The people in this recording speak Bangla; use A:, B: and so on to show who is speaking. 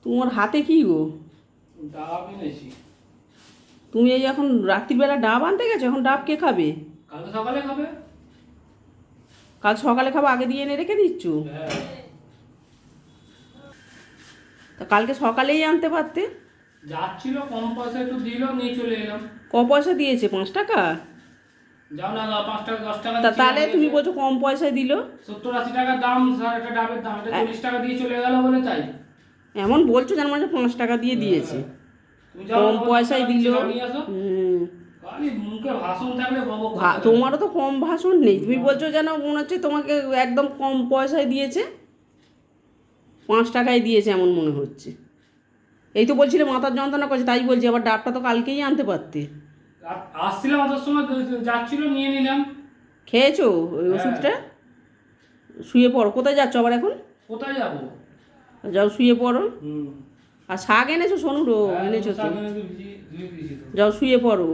A: তোমার হাতে কি গো?
B: ডাব এনেছি।
A: তুমি এই এখন রাত্রিবেলা ডাব আনতে গেছো? এখন ডাব কে খাবে?
B: কালকে সকালে খাবে।
A: কাল সকালে খাবো, আগে দিয়ে এনে রেখে দিচ্ছ?
B: হ্যাঁ।
A: তা কালকে সকালেই আনতে পারতে।
B: যাচ্ছিল কম পয়সা একটু দিল, নিয়ে চলে এলাম।
A: ক পয়সা দিয়েছে? 5 টাকা?
B: যাও না, 5 টাকা 10 টাকা
A: তাহলে তুমি বলছো কম পয়সায় দিল।
B: 70-80 টাকার দাম একটা ডাবের দাম, এটা 40 টাকা দিয়ে চলে গেল বলে তাই।
A: এমন বলছো যেন মানে 5 টাকা দিয়ে দিয়েছে।
B: তুমি যাও,
A: কম পয়সায় দিল।
B: নিয়ে আসো। খালি মুখে ভাষণ থাকলে বকবক করতে থাকবে।
A: তোমারও তো কম ভাষণ নেই, তুমি বলছো যেন মনে হচ্ছে তোমাকে একদম কম পয়সায় দিয়েছে, 5 টাকায় দিয়েছে এমন মনে হচ্ছে। এই তো বলছিলে মাথার যন্ত্রণা করছে, তাই বলছি আবার ডাবটা তো কালকেই আনতে পারতে।
B: আসছিলাম ওদের সময়, যাচ্ছিল নিয়ে নিলাম।
A: খেয়েছো ওই ওষুধটা? শুয়ে পড়ো। কোথায় যাচ্ছ আবার এখন?
B: কোথায় যাবো?
A: যাও শুয়ে পড়ো।
B: হুম।
A: আর শাক এনেছো? সোনুরও
B: হ্যাঁ,
A: এনেছো তো?
B: শাক এনে তো ধুয়ে দিয়েছি তো।
A: যাও শুয়ে পড়ো।